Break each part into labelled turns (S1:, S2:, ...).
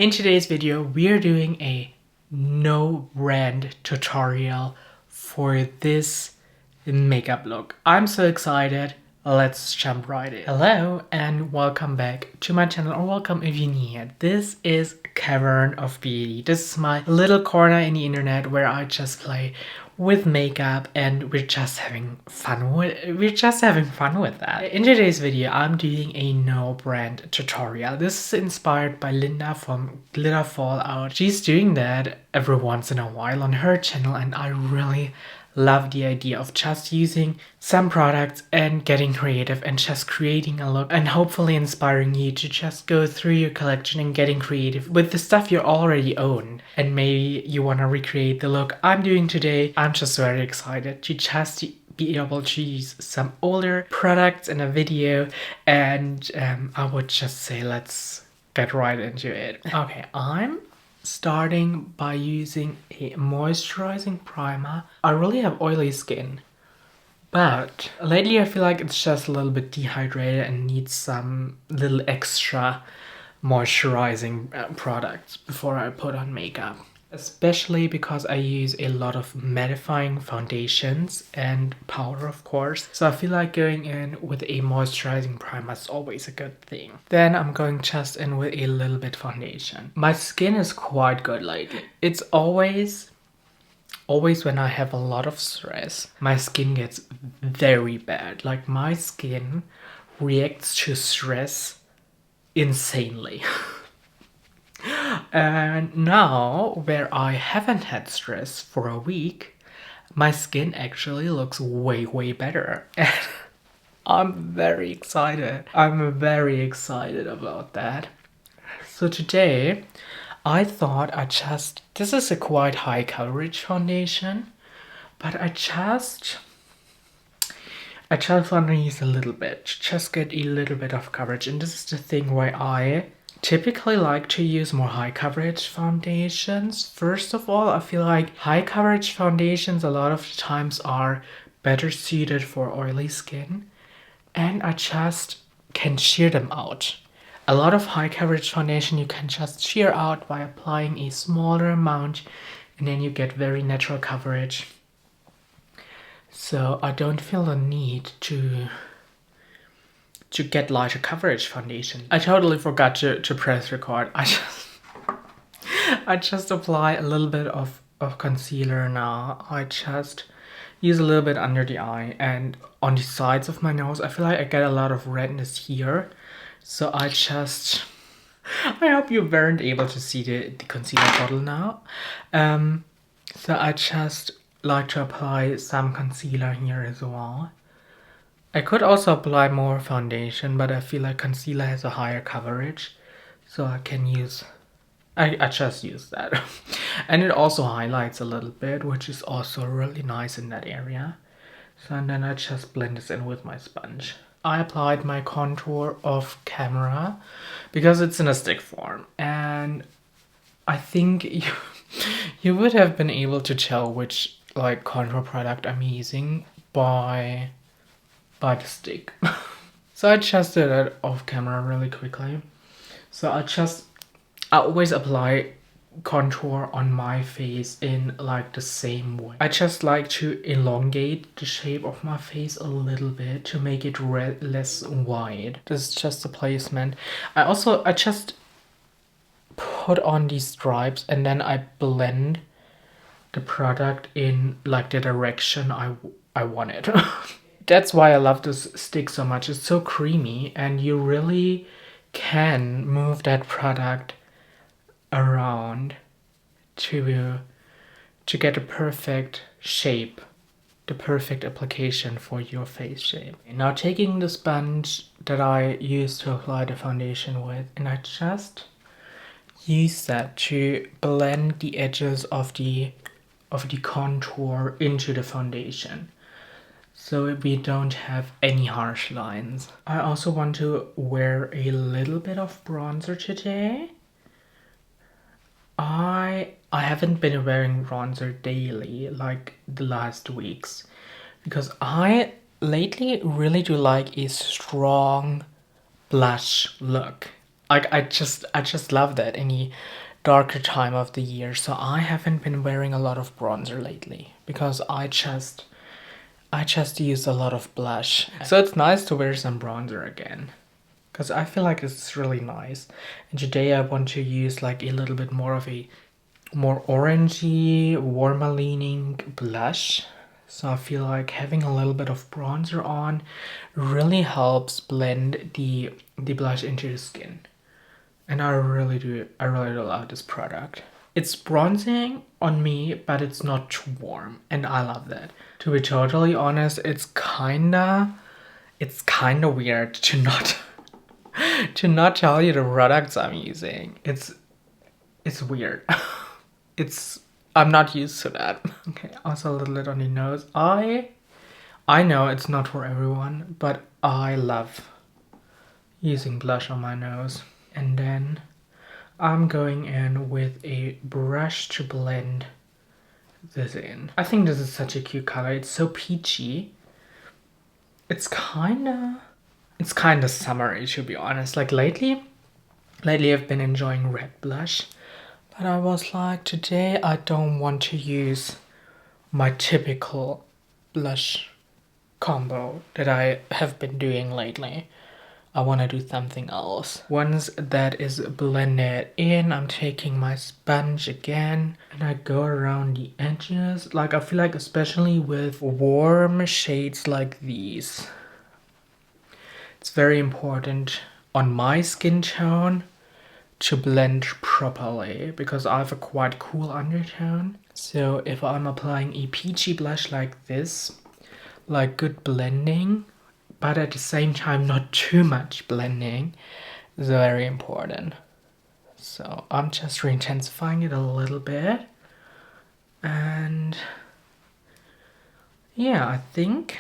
S1: In today's video, we are doing a no brand tutorial for this makeup look. I'm so excited. Let's jump right in. Hello and welcome back to my channel, or welcome if you're new here. This is Cavern of Beauty. This is my little corner in the internet where I just play with makeup and we're just having fun with that. In today's video, I'm doing a no brand tutorial. This is inspired by Linda from Glitter Fallout. She's doing that every once in a while on her channel, and I really love the idea of just using some products and getting creative and just creating a look and hopefully inspiring you to just go through your collection and getting creative with the stuff you already own. And maybe you want to recreate the look I'm doing today. I'm just very excited to just be able to use some older products in a video, and I would just say let's get right into it. Okay, I'm starting by using a moisturizing primer. I really have oily skin, but lately I feel like it's just a little bit dehydrated and needs some little extra moisturizing products before I put on makeup. Especially because I use a lot of mattifying foundations and powder, of course. So I feel like going in with a moisturizing primer is always a good thing. Then I'm going just in with a little bit foundation. My skin is quite good lately. It's always when I have a lot of stress, my skin gets very bad. Like, my skin reacts to stress insanely. And now, where I haven't had stress for a week, my skin actually looks way better. And I'm very excited. I'm very excited about that. So today, I thought this is a quite high coverage foundation, but I just want to use a little bit, just get a little bit of coverage. And this is the thing where I typically like to use more high coverage foundations. First of all, I feel like high coverage foundations a lot of the times are better suited for oily skin, and I just can sheer them out. A lot of high coverage foundation you can just sheer out by applying a smaller amount, and then you get very natural coverage. So I don't feel the need to get lighter coverage foundation. I totally forgot to press record. I just apply a little bit of concealer now. I just use a little bit under the eye and on the sides of my nose. I feel like I get a lot of redness here. So I hope you weren't able to see the concealer bottle now. So I just like to apply some concealer here as well. I could also apply more foundation, but I feel like concealer has a higher coverage, so I just use that. And it also highlights a little bit, which is also really nice in that area. So, and then I just blend this in with my sponge. I applied my contour off camera because it's in a stick form, and I think you would have been able to tell which like contour product I'm using by the stick. So I just did it off camera really quickly. So I always apply contour on my face in like the same way. I just like to elongate the shape of my face a little bit to make it less wide. This is just a placement. I just put on these stripes and then I blend the product in like the direction I want it. That's why I love this stick so much. It's so creamy and you really can move that product around to get a perfect shape, the perfect application for your face shape. Now taking the sponge that I used to apply the foundation with, and I just use that to blend the edges of the contour into the foundation, so we don't have any harsh lines. I also want to wear a little bit of bronzer today. I haven't been wearing bronzer daily like the last weeks because I lately really do like a strong blush look. Like I just love that any darker time of the year. So I haven't been wearing a lot of bronzer lately because I just use a lot of blush. So it's nice to wear some bronzer again because I feel like it's really nice. And today I want to use like a little bit more of a more orangey, warmer leaning blush. So I feel like having a little bit of bronzer on really helps blend the blush into the skin. And I really do love this product. It's bronzing on me, but it's not too warm, and I love that. To be totally honest, it's kinda weird to not tell you the products I'm using. It's weird. I'm not used to that. Okay, also a little bit on the nose. I know it's not for everyone, but I love using blush on my nose. And then I'm going in with a brush to blend this in. I think this is such a cute color. It's so peachy. It's kinda summery, to be honest. Like lately I've been enjoying red blush, but I was like, today I don't want to use my typical blush combo that I have been doing lately. I want to do something else. Once that is blended in, I'm taking my sponge again and I go around the edges. Like I feel like especially with warm shades like these, it's very important on my skin tone to blend properly because I have a quite cool undertone. So if I'm applying a peachy blush like this, like good blending, but at the same time not too much blending, is very important. So I'm just re-intensifying it a little bit. And yeah, I think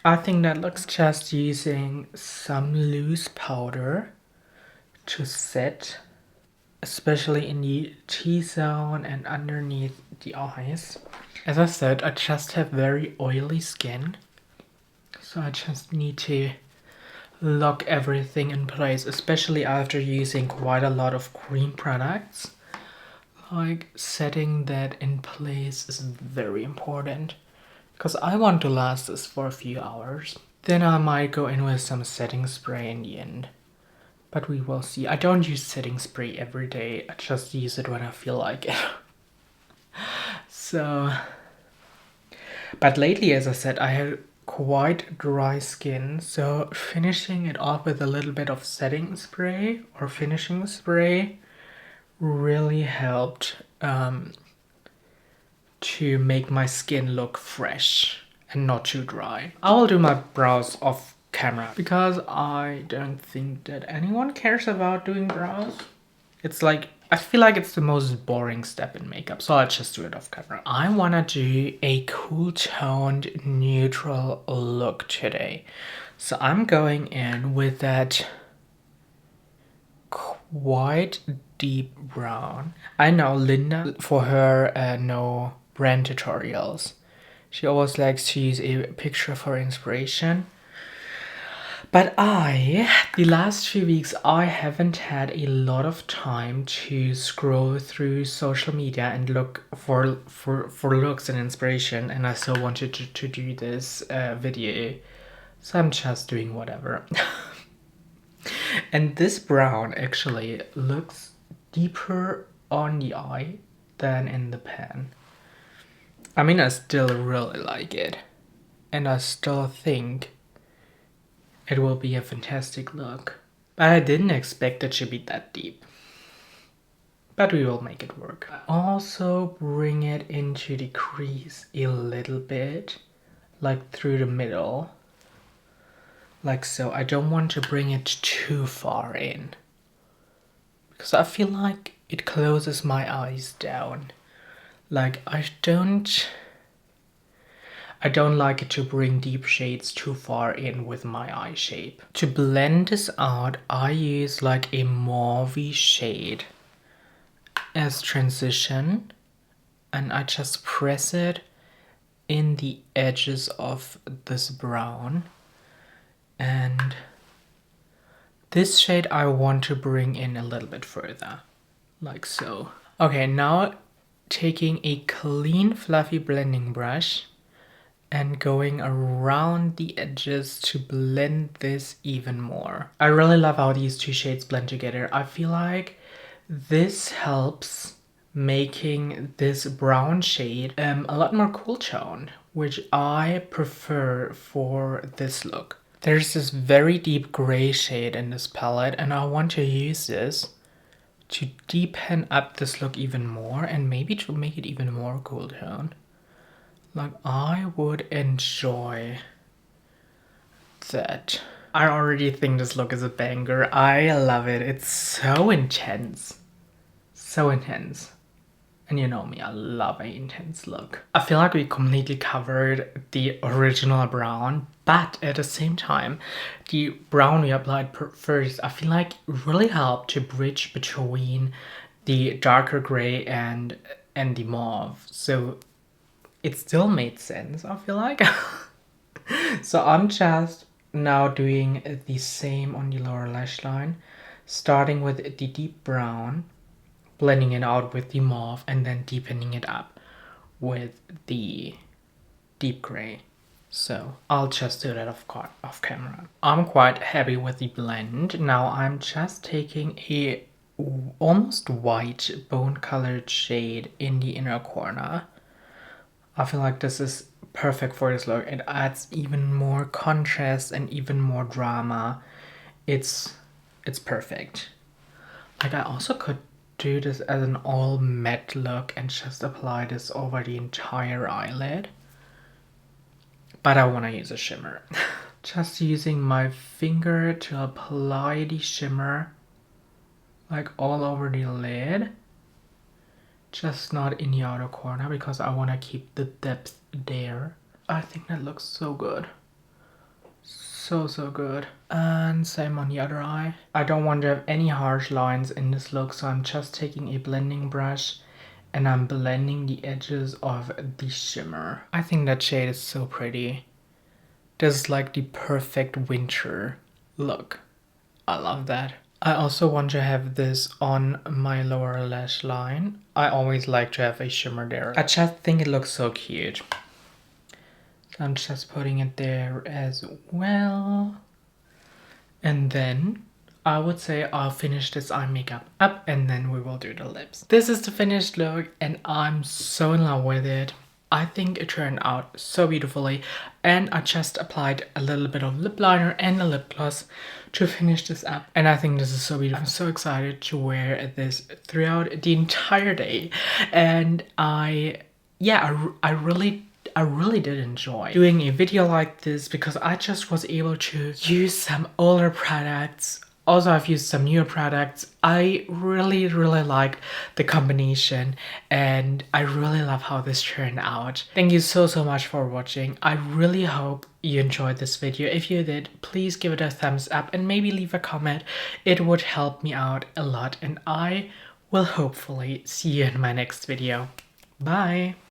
S1: that looks. Just using some loose powder to set, especially in the T-zone and underneath the eyes. As I said, I just have very oily skin, so I just need to lock everything in place, especially after using quite a lot of cream products. Like setting that in place is very important because I want to last this for a few hours. Then I might go in with some setting spray in the end. But we will see. I don't use setting spray every day. I just use it when I feel like it. So, but lately, as I said, I had quite dry skin. So finishing it off with a little bit of setting spray or finishing spray really helped to make my skin look fresh and not too dry. I will do my brows off camera because I don't think that anyone cares about doing brows. It's like, I feel like it's the most boring step in makeup, so I'll just do it off camera. I wanna do a cool toned neutral look today. So I'm going in with that quite deep brown. I know Linda, for her no brand tutorials, she always likes to use a picture for inspiration. But the last few weeks, I haven't had a lot of time to scroll through social media and look for looks and inspiration, and I still wanted to do this video, so I'm just doing whatever. And this brown actually looks deeper on the eye than in the pan. I mean, I still really like it, and I still think it will be a fantastic look. But I didn't expect it to be that deep. But we will make it work. I also bring it into the crease a little bit, like through the middle. Like so. I don't want to bring it too far in, because I feel like it closes my eyes down. Like I don't like it to bring deep shades too far in with my eye shape. To blend this out, I use like a mauvey shade as transition, and I just press it in the edges of this brown and This shade I want to bring in a little bit further, like so. Okay, now taking a clean fluffy blending brush and going around the edges to blend this even more. I really love how these two shades blend together. I feel like this helps making this brown shade a lot more cool tone, which I prefer for this look. There's this very deep gray shade in this palette, and I want to use this to deepen up this look even more and maybe to make it even more cool tone. Like, I would enjoy that. I already think this look is a banger. I love it. It's so intense. So intense. And you know me, I love an intense look. I feel like we completely covered the original brown, but at the same time, the brown we applied first, I feel like really helped to bridge between the darker gray and the mauve. So it still made sense, I feel like. So I'm just now doing the same on the lower lash line, starting with the deep brown, blending it out with the mauve, and then deepening it up with the deep gray. So I'll just do that off camera. I'm quite happy with the blend. Now I'm just taking a almost white bone colored shade in the inner corner. I feel like this is perfect for this look. It adds even more contrast and even more drama. It's perfect. Like, I also could do this as an all matte look and just apply this over the entire eyelid. But I want to use a shimmer. Just using my finger to apply the shimmer like all over the lid. Just not in the outer corner because I want to keep the depth there. I think that looks so good. So good. And same on the other eye. I don't want to have any harsh lines in this look, so I'm just taking a blending brush and I'm blending the edges of the shimmer. I think that shade is so pretty. This is like the perfect winter look. I love that. I also want to have this on my lower lash line. I always like to have a shimmer there. I just think it looks so cute. So I'm just putting it there as well. And then I would say I'll finish this eye makeup up and then we will do the lips. This is the finished look and I'm so in love with it. I think it turned out so beautifully, and I just applied a little bit of lip liner and a lip gloss to finish this up, and I think this is so beautiful. I'm so excited to wear this throughout the entire day, and I really did enjoy doing a video like this because I just was able to use some older products. Also, I've used some newer products. I really liked the combination and I really love how this turned out. Thank you so much for watching. I really hope you enjoyed this video. If you did, please give it a thumbs up and maybe leave a comment. It would help me out a lot and I will hopefully see you in my next video. Bye!